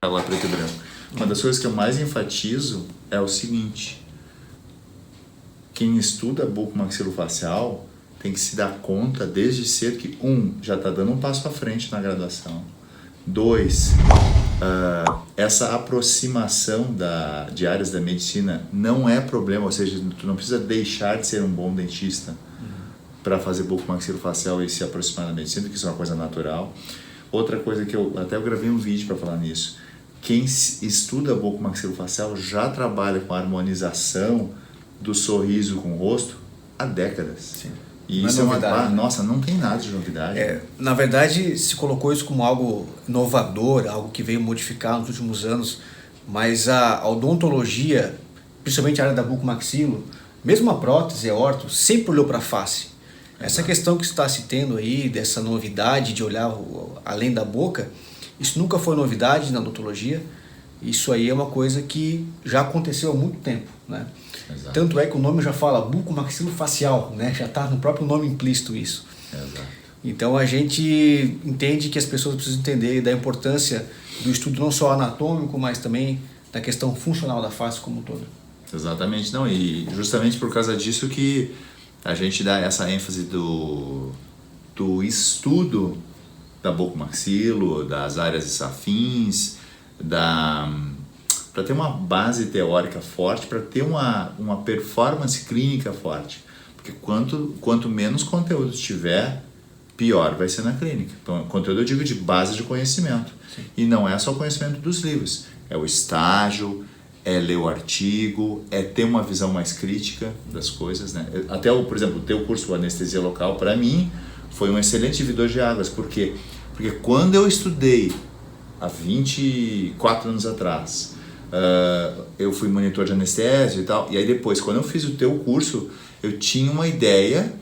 lá preto e branco. Uma das coisas que eu mais enfatizo é o seguinte: quem estuda bucomaxilofacial tem que se dar conta desde cedo que, já está dando um passo à frente na graduação. 2, essa aproximação de áreas da medicina não é problema, ou seja, tu não precisa deixar de ser um bom dentista para fazer bucomaxilofacial e se aproximar da medicina, que isso é uma coisa natural. Outra coisa que eu gravei um vídeo para falar nisso: quem estuda bucomaxilofacial já trabalha com a harmonização do sorriso com o rosto há décadas. Sim. E isso é uma... Nossa, não tem nada de novidade. Na verdade, se colocou isso como algo inovador, algo que veio modificar nos últimos anos, mas a odontologia, principalmente a área da bucomaxilo, mesmo a prótese, a orto, sempre olhou para a face. Essa questão que está se tendo aí, dessa novidade de olhar além da boca, isso nunca foi novidade na odontologia. Isso aí é uma coisa que já aconteceu há muito tempo, né? Exato. Tanto é que o nome já fala bucomaxilofacial, né? Já está no próprio nome implícito isso. Exato. Então a gente entende que as pessoas precisam entender da importância do estudo não só anatômico, mas também da questão funcional da face como um todo. Exatamente, não, e justamente por causa disso que a gente dá essa ênfase do estudo da bucomaxilo, das áreas afins, para ter uma base teórica forte, para ter uma performance clínica forte. Porque quanto menos conteúdo tiver, pior vai ser na clínica. Então, conteúdo eu digo de base de conhecimento. Sim. E não é só o conhecimento dos livros, é o estágio, é ler o artigo, é ter uma visão mais crítica das coisas, né? Até, por exemplo, o teu curso Anestesia Local, para mim, foi um excelente divisor de águas. Por quê? Porque quando eu estudei há 24 anos atrás, eu fui monitor de anestésio e tal, e aí depois, quando eu fiz o teu curso, eu tinha uma ideia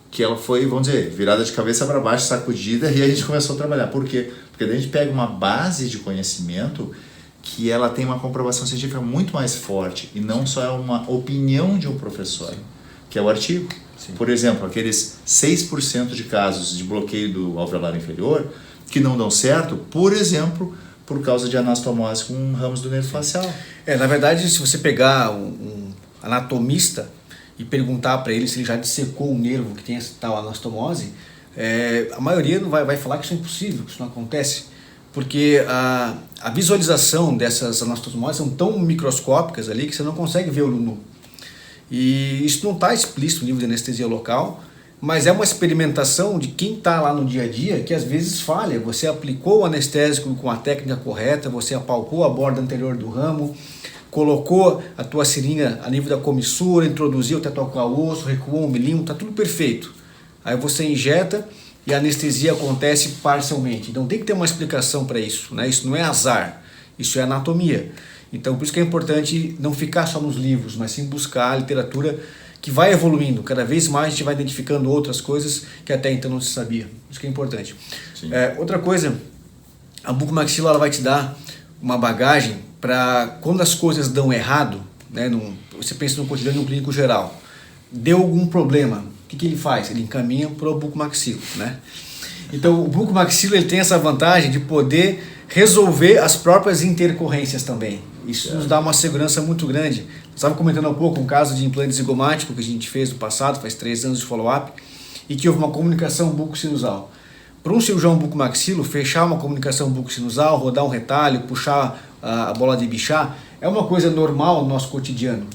que ela foi, vamos dizer, virada de cabeça para baixo, sacudida, e a gente começou a trabalhar. Por quê? Porque daí a gente pega uma base de conhecimento que ela tem uma comprovação científica muito mais forte, e não só é uma opinião de um professor, que é o artigo. Sim. Por exemplo, aqueles 6% de casos de bloqueio do alveolar inferior que não dão certo, por exemplo, por causa de anastomose com ramos do nervo facial. Na verdade, se você pegar um anatomista e perguntar para ele se ele já dissecou um nervo que tem essa tal anastomose, a maioria não vai falar que isso é impossível, que isso não acontece, porque a visualização dessas anastomoses são tão microscópicas ali que você não consegue ver o olho nu. E isso não está explícito no livro de anestesia local, mas é uma experimentação de quem está lá no dia a dia que às vezes falha. Você aplicou o anestésico com a técnica correta, você apalpou a borda anterior do ramo, colocou a tua seringa a nível da comissura, introduziu até tocar o osso, recuou 1 milímetro, está tudo perfeito. Aí você injeta e a anestesia acontece parcialmente. Então tem que ter uma explicação para isso, né? Isso não é azar, isso é anatomia. Então por isso que é importante não ficar só nos livros, mas sim buscar a literatura que vai evoluindo. Cada vez mais a gente vai identificando outras coisas que até então não se sabia. Isso que é importante. Outra coisa, a bucomaxilo ela vai te dar uma bagagem para quando as coisas dão errado, né, você pensa no cotidiano de um clínico geral, deu algum problema, o que ele faz? Ele encaminha para o bucomaxilo, né? Então o bucomaxilo ele tem essa vantagem de poder resolver as próprias intercorrências também. Isso nos dá uma segurança muito grande. Estava comentando há pouco um caso de implante zigomático que a gente fez no passado, faz 3 anos de follow-up, e que houve uma comunicação bucosinusal. Para um cirurgião bucomaxilo, fechar uma comunicação bucosinusal, rodar um retalho, puxar a bola de Bichat, é uma coisa normal no nosso cotidiano.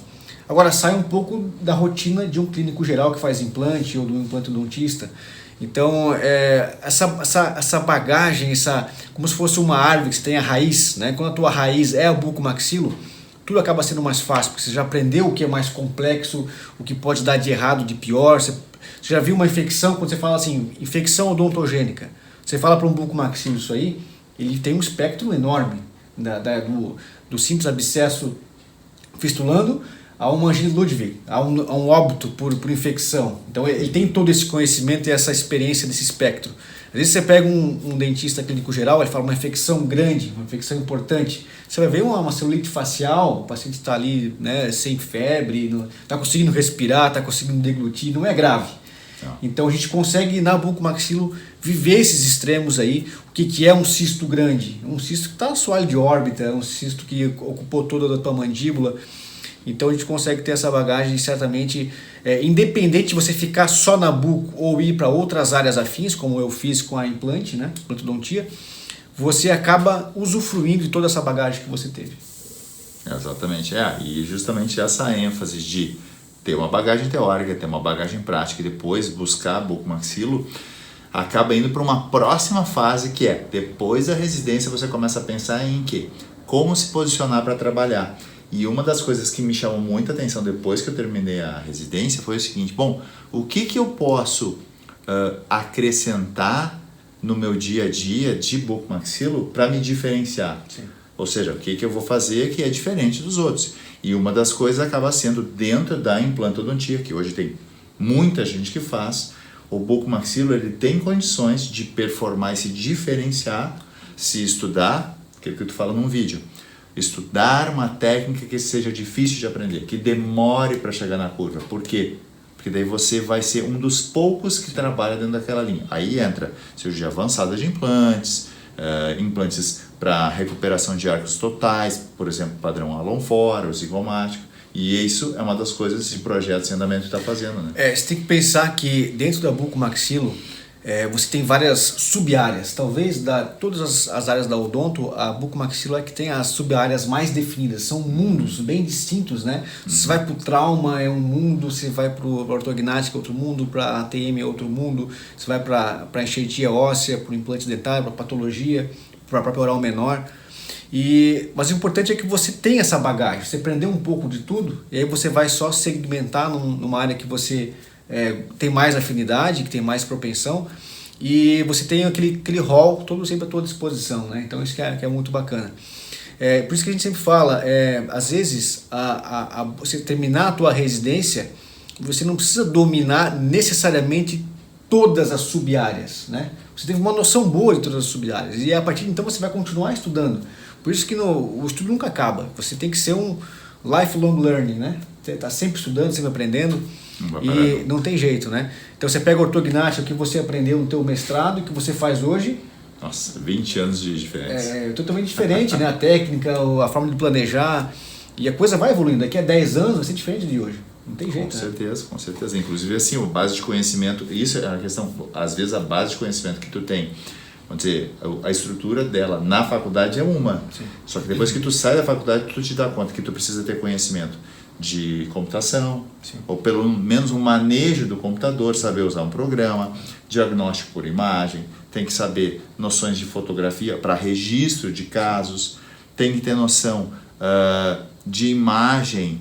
Agora, sai um pouco da rotina de um clínico geral que faz implante ou do implantodontista. Então, essa bagagem, como se fosse uma árvore que você tem a raiz, né? Quando a tua raiz é a bucomaxilo, tudo acaba sendo mais fácil, porque você já aprendeu o que é mais complexo, o que pode dar de errado, de pior. Você já viu uma infecção, quando você fala assim, infecção odontogênica, você fala para um bucomaxilo isso aí, ele tem um espectro enorme, do simples abscesso fistulando a uma angina de Ludwig, a um óbito por infecção. Então ele tem todo esse conhecimento e essa experiência desse espectro. Às vezes você pega um dentista clínico geral, ele fala uma infecção grande, uma infecção importante, você vai ver uma celulite facial, o paciente está ali, né, sem febre, está conseguindo respirar, está conseguindo deglutir, não é grave. Então a gente consegue na bucomaxilo viver esses extremos aí. O que é um cisto grande? Um cisto que está no assoalho de órbita, um cisto que ocupou toda a tua mandíbula. Então a gente consegue ter essa bagagem certamente, independente de você ficar só na buco ou ir para outras áreas afins, como eu fiz com a implante, né, implantodontia, você acaba usufruindo de toda essa bagagem que você teve. Exatamente, e justamente essa ênfase de ter uma bagagem teórica, ter uma bagagem prática e depois buscar bucomaxilo, acaba indo para uma próxima fase que é, depois da residência você começa a pensar em quê? Como se posicionar para trabalhar. E uma das coisas que me chamou muita atenção depois que eu terminei a residência foi o seguinte, bom, o que eu posso acrescentar no meu dia a dia de bucomaxilo para me diferenciar? Sim. Ou seja, o que eu vou fazer que é diferente dos outros. E uma das coisas acaba sendo dentro da implantodontia, que hoje tem muita gente que faz, o bucomaxilo ele tem condições de performar e se diferenciar se estudar, aquilo que tu fala num vídeo, estudar uma técnica que seja difícil de aprender, que demore para chegar na curva. Por quê? Porque daí você vai ser um dos poucos que trabalha dentro daquela linha. Aí entra cirurgia avançada de implantes, implantes para recuperação de arcos totais, por exemplo, padrão Alan Fora, o zigomático. E isso é uma das coisas de projetos em andamento que está fazendo, né? Você tem que pensar que dentro da bucomaxilo você tem várias sub-áreas. Talvez todas as áreas da odonto, a bucomaxilo é que tem as sub-áreas mais definidas. São mundos bem distintos, né? Você vai para o trauma, é um mundo. Você vai para o ortognática, outro mundo. Para a ATM, é outro mundo. Você vai para a enxertia óssea, para o implante dentário, para a patologia, para a própria oral menor. Mas o importante é que você tenha essa bagagem. Você aprender um pouco de tudo e aí você vai só segmentar numa área que você tem mais afinidade, que tem mais propensão, e você tem aquele rol todo sempre à tua disposição, né? Então isso que é muito bacana. Por isso que a gente sempre fala, às vezes você terminar a tua residência, você não precisa dominar necessariamente todas as sub-áreas, né? Você tem uma noção boa de todas as sub-áreas e a partir de então você vai continuar estudando. Por isso que o estudo nunca acaba. Você tem que ser um lifelong learning, né? Você está sempre estudando, sempre aprendendo. E não tem jeito, né? Então você pega a ortognática, o que você aprendeu no teu mestrado e o que você faz hoje. Nossa, 20 anos de diferença. É totalmente diferente, né? A técnica, a forma de planejar. E a coisa vai evoluindo. Daqui a 10 anos vai ser diferente de hoje. Não tem jeito, com certeza, com certeza. Inclusive, assim, a base de conhecimento, isso é a questão, às vezes a base de conhecimento que tu tem, vamos dizer, a estrutura dela na faculdade é uma. Sim. Só que depois que tu sai da faculdade, tu te dá conta que tu precisa ter conhecimento de computação, sim, ou pelo menos um manejo do computador, saber usar um programa, diagnóstico por imagem, tem que saber noções de fotografia para registro de casos, tem que ter noção de imagem,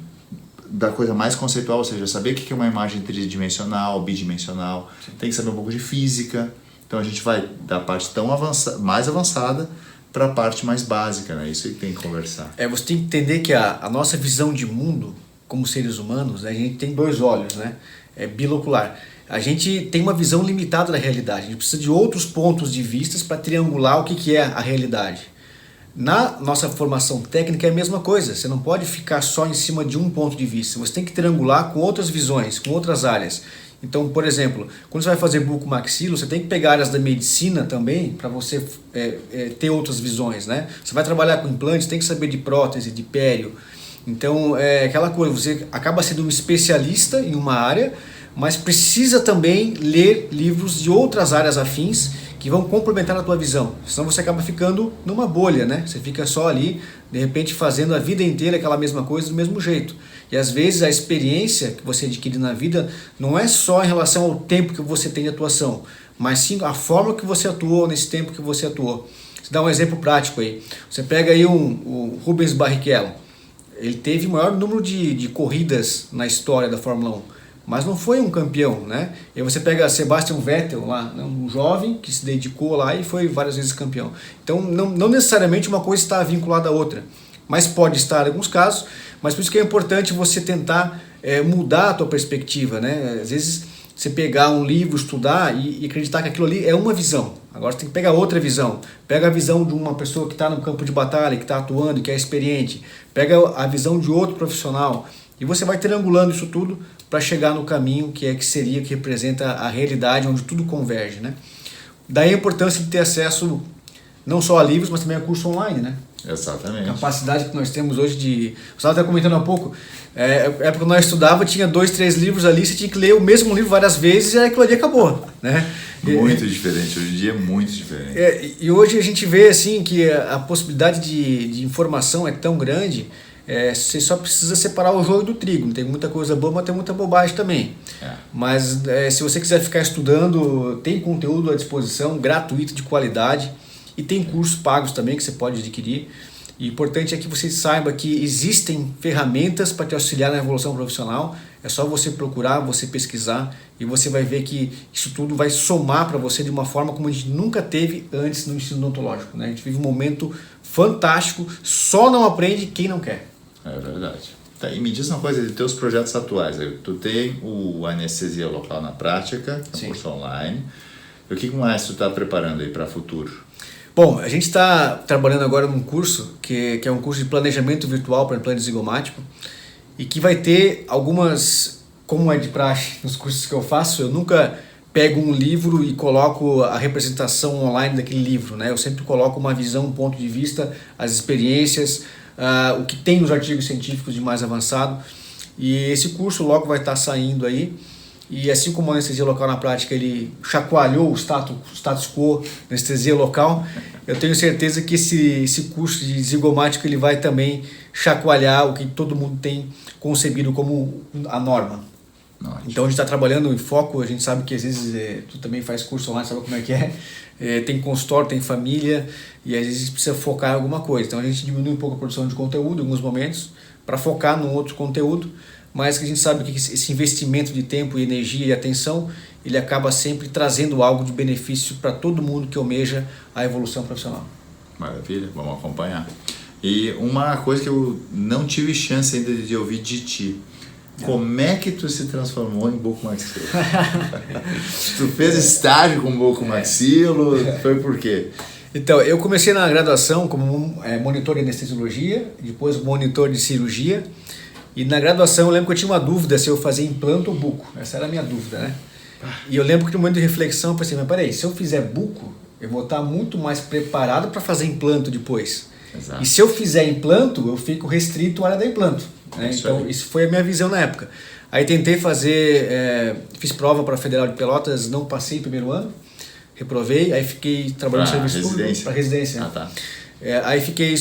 da coisa mais conceitual, ou seja, saber o que é uma imagem tridimensional, bidimensional, sim, tem que saber um pouco de física. Então a gente vai da parte mais avançada para a parte mais básica, né? Isso que tem que conversar. Você tem que entender que a nossa visão de mundo, como seres humanos, né, a gente tem dois olhos, né? É bilocular. A gente tem uma visão limitada da realidade, a gente precisa de outros pontos de vista para triangular o que é a realidade. Na nossa formação técnica é a mesma coisa, você não pode ficar só em cima de um ponto de vista, você tem que triangular com outras visões, com outras áreas. Então, por exemplo, quando você vai fazer bucomaxilo, você tem que pegar áreas da medicina também para você ter outras visões, né? Você vai trabalhar com implantes, tem que saber de prótese, de pério. Então, aquela coisa, você acaba sendo um especialista em uma área, mas precisa também ler livros de outras áreas afins que vão complementar a tua visão. Senão você acaba ficando numa bolha, né? Você fica só ali, de repente fazendo a vida inteira aquela mesma coisa do mesmo jeito. E às vezes a experiência que você adquire na vida não é só em relação ao tempo que você tem de atuação, mas sim a forma que você atuou nesse tempo que você atuou. Você dá um exemplo prático aí. Você pega aí o Rubens Barrichello. Ele teve o maior número de corridas na história da Fórmula 1. Mas não foi um campeão, né? E aí você pega Sebastian Vettel lá, um jovem que se dedicou lá e foi várias vezes campeão. Então não necessariamente uma coisa está vinculada à outra, mas pode estar em alguns casos, mas por isso que é importante você tentar mudar a tua perspectiva, né? Às vezes você pegar um livro, estudar e acreditar que aquilo ali é uma visão. Agora você tem que pegar outra visão. Pega a visão de uma pessoa que está no campo de batalha, que está atuando, que é experiente. Pega a visão de outro profissional. E você vai triangulando isso tudo para chegar no caminho que representa a realidade onde tudo converge, né? Daí a importância de ter acesso não só a livros, mas também a curso online, né? Exatamente. A capacidade que nós temos hoje de... Você estava até comentando há pouco, época que nós estudava, tinha 2, 3 livros ali, você tinha que ler o mesmo livro várias vezes e aquilo ali acabou, né? Muito diferente, hoje em dia é muito diferente. E hoje a gente vê assim que a possibilidade de informação é tão grande, você só precisa separar o joio do trigo. Tem muita coisa boa, mas tem muita bobagem também. Mas se você quiser ficar estudando, tem conteúdo à disposição, gratuito, de qualidade, e tem cursos pagos também que você pode adquirir. E o importante é que você saiba que existem ferramentas para te auxiliar na evolução profissional. É só você procurar, você pesquisar, e você vai ver que isso tudo vai somar para você de uma forma como a gente nunca teve antes no ensino odontológico, né? A gente vive um momento fantástico, só não aprende quem não quer. É verdade. Tá, e me diz uma coisa, de teus projetos atuais, tu tem o Anestesia Local na Prática, um curso online, e o que mais tu está preparando aí para o futuro? Bom, a gente está trabalhando agora num curso que é um curso de planejamento virtual para implante zigomático, e que vai ter algumas, como é de praxe nos cursos que eu faço, eu nunca pego um livro e coloco a representação online daquele livro, né? Eu sempre coloco uma visão, um ponto de vista, as experiências, o que tem nos artigos científicos de mais avançado. E esse curso logo vai estar saindo aí. E assim como a anestesia local na prática, ele chacoalhou o status quo da anestesia local, eu tenho certeza que esse curso de zigomático ele vai também chacoalhar o que todo mundo tem concebido como a norma. Ótimo. Então a gente está trabalhando em foco, a gente sabe que às vezes tu também faz curso online, sabe como é que é, tem consultório, tem família, e às vezes precisa focar em alguma coisa. Então a gente diminui um pouco a produção de conteúdo em alguns momentos para focar num outro conteúdo, mas que a gente sabe que esse investimento de tempo e energia e atenção, ele acaba sempre trazendo algo de benefício para todo mundo que almeja a evolução profissional. Maravilha, vamos acompanhar. E uma coisa que eu não tive chance ainda de ouvir de ti, como é que tu se transformou em bucomaxilo? Tu fez estágio com bucomaxilo, foi por quê? Então, eu comecei na graduação como monitor de anestesiologia, depois monitor de cirurgia. E na graduação eu lembro que eu tinha uma dúvida se eu fazia implante ou buco. Essa era a minha dúvida, né? E eu lembro que no momento de reflexão eu pensei, mas peraí, se eu fizer buco, eu vou estar muito mais preparado para fazer implanto depois. Exato. E se eu fizer implanto, eu fico restrito à área da implanto. Né? Então isso foi a minha visão na época. Aí tentei fazer, fiz prova para a Federal de Pelotas, não passei no primeiro ano, reprovei, aí fiquei trabalhando no serviço público para residência. Tá. Aí fiquei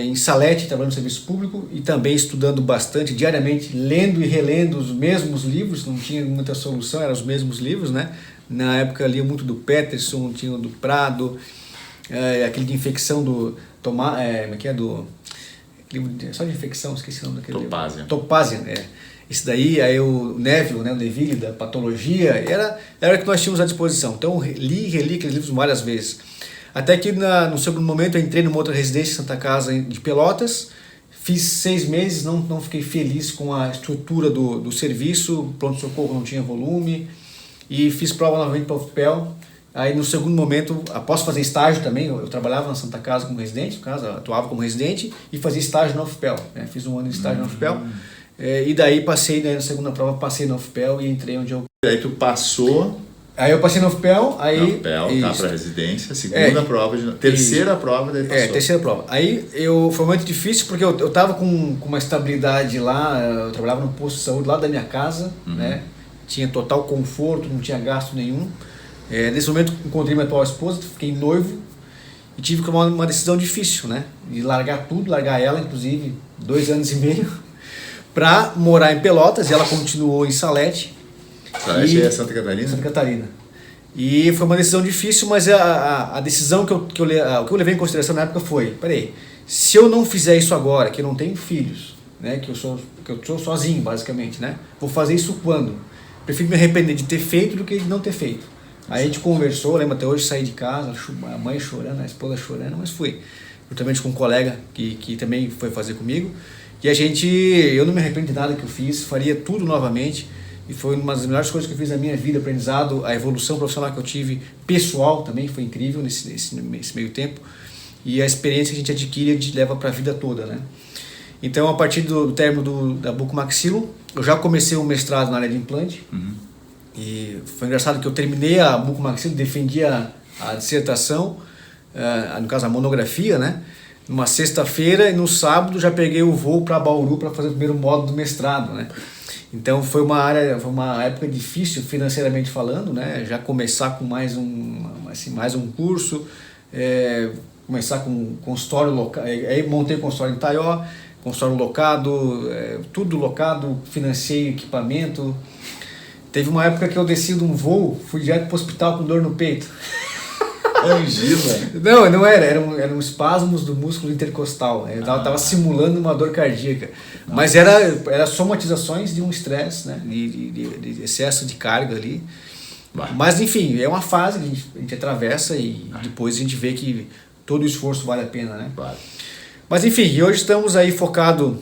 em Salete, trabalhando no serviço público e também estudando bastante, diariamente, lendo e relendo os mesmos livros, não tinha muita solução, eram os mesmos livros, né? Na época eu lia muito do Peterson, tinha do Prado, aquele de infecção do livro só de infecção, esqueci o nome daquele Topázia. livro. Topázia, Esse daí, aí o Neville, né, o Neville, da patologia, era o que nós tínhamos à disposição. Então li e reli aqueles livros várias vezes. Até que no segundo momento eu entrei numa outra residência em Santa Casa de Pelotas, fiz 6 meses, não fiquei feliz com a estrutura do serviço, o pronto-socorro não tinha volume, e fiz prova novamente para o UFPEL. Aí no segundo momento, após fazer estágio também, eu trabalhava na Santa Casa como residente, no caso, atuava como residente e fazia estágio na UFPEL, né? Fiz 1 ano de estágio na UFPEL, e daí passei, na segunda prova, passei na UFPEL e entrei onde eu... Aí tu passou... Aí eu passei na UFPEL, aí... Na UFPEL, tá para residência, segunda prova, terceira prova, daí passou. Terceira prova. Aí foi muito difícil porque eu tava com uma estabilidade lá, eu trabalhava no posto de saúde lá da minha casa, né? Tinha total conforto, não tinha gasto nenhum. Nesse momento encontrei minha atual esposa, fiquei noivo e tive que tomar uma decisão difícil, né? De largar tudo, largar ela, inclusive, 2 anos e meio, para morar em Pelotas, e ela continuou em Salete. Salete é Santa Catarina? Santa Catarina. E foi uma decisão difícil, mas a decisão que eu levei em consideração na época foi, peraí, se eu não fizer isso agora, que eu não tenho filhos, né, que eu sou sozinho basicamente, né, vou fazer isso quando? Prefiro me arrepender de ter feito do que de não ter feito. Aí a gente conversou, lembro até hoje, saí de casa, a mãe chorando, a esposa chorando, mas fui. Juntamente com um colega que também foi fazer comigo. E eu não me arrependo de nada que eu fiz, faria tudo novamente. E foi uma das melhores coisas que eu fiz na minha vida, aprendizado, a evolução profissional que eu tive, pessoal também, foi incrível nesse meio tempo. E a experiência que a gente adquire, a gente leva para a vida toda, né? Então, a partir do término da bucomaxilo, eu já comecei um mestrado na área de implante. E foi engraçado que eu terminei a bucomaxilo, defendi a dissertação, no caso a monografia, né? Numa sexta-feira, e no sábado já peguei o voo para Bauru para fazer o primeiro módulo do mestrado, né? Então foi uma época difícil financeiramente falando, né? Já começar com mais um curso, começar com um consultório local, aí montei o consultório em Itaió, consultório locado, tudo locado, financei equipamento. Teve uma época que eu desci de um voo, fui direto para o hospital com dor no peito. Angina. Não eram espasmos do músculo intercostal. Eu tava simulando uma dor cardíaca. Nossa. Mas era somatizações de um estresse, né? De excesso de carga ali. Mas enfim, é uma fase que a gente atravessa e depois a gente vê que todo o esforço vale a pena, né? Mas enfim, hoje estamos aí focado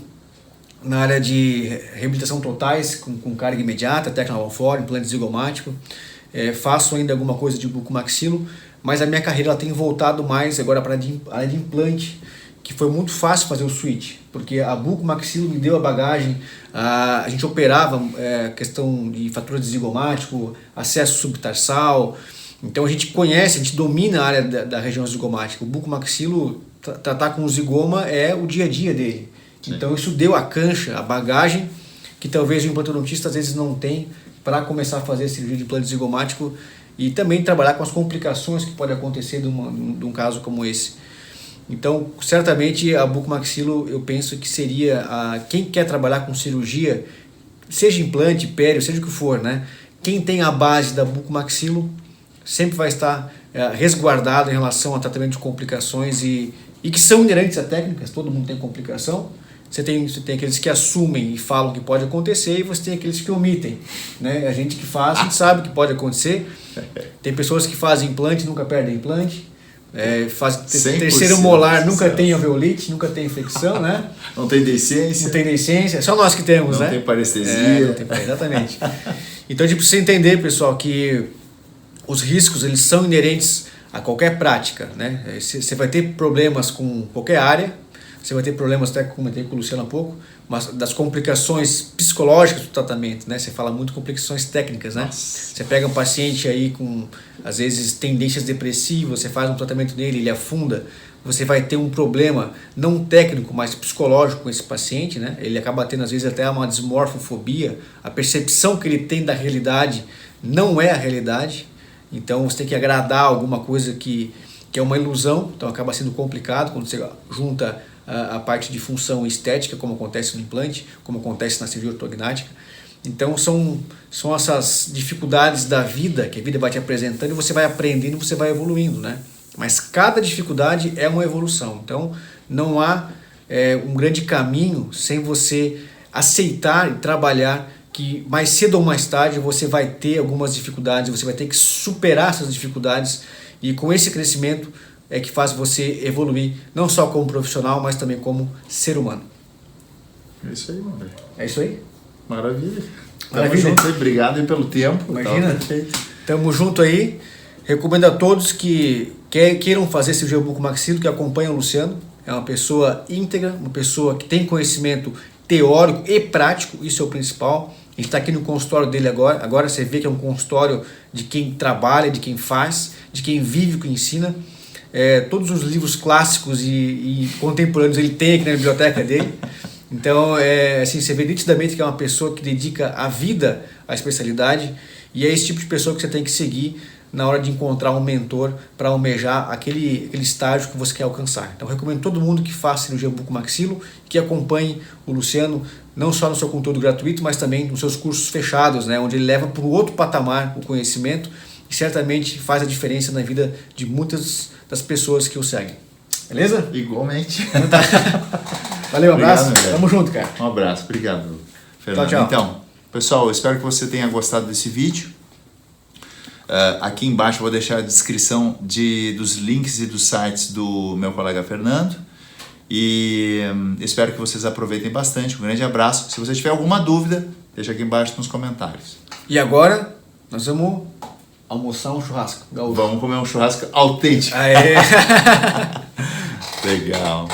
na área de reabilitação totais com carga imediata, técnica Alford, implante zigomático. Faço ainda alguma coisa de bucomaxilo, mas a minha carreira ela tem voltado mais agora para a área de implante, que foi muito fácil fazer o switch, porque a bucomaxilo me deu a bagagem, a gente operava questão de fratura de zigomático, acesso subtarsal, então a gente conhece, a gente domina a área da região zigomática. O bucomaxilo, tratar com o zigoma é o dia a dia dele. Sim. Então isso deu a cancha, a bagagem, que talvez o implantodontista às vezes não tem para começar a fazer a cirurgia de implante zigomático e também trabalhar com as complicações que podem acontecer de um caso como esse. Então, certamente a bucomaxilo eu penso que seria quem quer trabalhar com cirurgia, seja implante, pério, seja o que for, né? Quem tem a base da bucomaxilo sempre vai estar resguardado em relação ao tratamento de complicações e que são inerentes a técnicas, todo mundo tem complicação. Você tem aqueles que assumem e falam que pode acontecer e você tem aqueles que omitem, né? A gente que faz, a gente sabe que pode acontecer. Tem pessoas que fazem implante e nunca perdem implante. Faz terceiro molar, nunca tem alveolite, nunca tem infecção, né? Não tem deiscência. Não tem deiscência, só nós que temos, né? Não tem parestesia. Exatamente. Então a gente precisa entender, pessoal, que os riscos eles são inerentes a qualquer prática, né? Você vai ter problemas com qualquer área, você vai ter problemas, até comentei com o Luciano há pouco, mas das complicações psicológicas do tratamento, né? Você fala muito complicações técnicas, né? Nossa. Você pega um paciente aí com, às vezes, tendências depressivas, você faz um tratamento dele, ele afunda, você vai ter um problema, não técnico, mas psicológico com esse paciente, né? Ele acaba tendo, às vezes, até uma dismorfofobia, a percepção que ele tem da realidade não é a realidade, então você tem que agradar alguma coisa que é uma ilusão, então acaba sendo complicado quando você junta a parte de função estética, como acontece no implante, como acontece na cirurgia ortognática. Então são essas dificuldades da vida, que a vida vai te apresentando e você vai aprendendo, você vai evoluindo, né? Mas cada dificuldade é uma evolução, então não há um grande caminho sem você aceitar e trabalhar que mais cedo ou mais tarde você vai ter algumas dificuldades, você vai ter que superar essas dificuldades e com esse crescimento é que faz você evoluir, não só como profissional, mas também como ser humano. É isso aí, mano. É isso aí? Maravilha. Tamo junto aí, obrigado aí pelo tempo. Imagina. Tamo junto aí. Recomendo a todos que queiram fazer cirurgia bucomaxilo, que acompanhem o Luciano. É uma pessoa íntegra, uma pessoa que tem conhecimento teórico e prático, isso é o principal. A gente está aqui no consultório dele agora. Agora você vê que é um consultório de quem trabalha, de quem faz, de quem vive o que ensina. Todos os livros clássicos e contemporâneos ele tem aqui na biblioteca dele. Então, assim, você vê nitidamente que é uma pessoa que dedica a vida à especialidade e é esse tipo de pessoa que você tem que seguir na hora de encontrar um mentor para almejar aquele estágio que você quer alcançar. Então, eu recomendo todo mundo que faça cirurgia bucomaxilo, que acompanhe o Luciano, não só no seu conteúdo gratuito, mas também nos seus cursos fechados, né, onde ele leva para um outro patamar o conhecimento e certamente faz a diferença na vida de muitas das pessoas que o seguem. Beleza? Igualmente. Valeu, um abraço. Tamo junto, cara. Um abraço, obrigado, Fernando. Tchau, tchau. Então, pessoal, eu espero que você tenha gostado desse vídeo. Aqui embaixo eu vou deixar a descrição dos links e dos sites do meu colega Fernando. E espero que vocês aproveitem bastante. Um grande abraço. Se você tiver alguma dúvida, deixa aqui embaixo nos comentários. E agora, nós vamos almoçar um churrasco. Vamos comer um churrasco autêntico. Aê. Legal.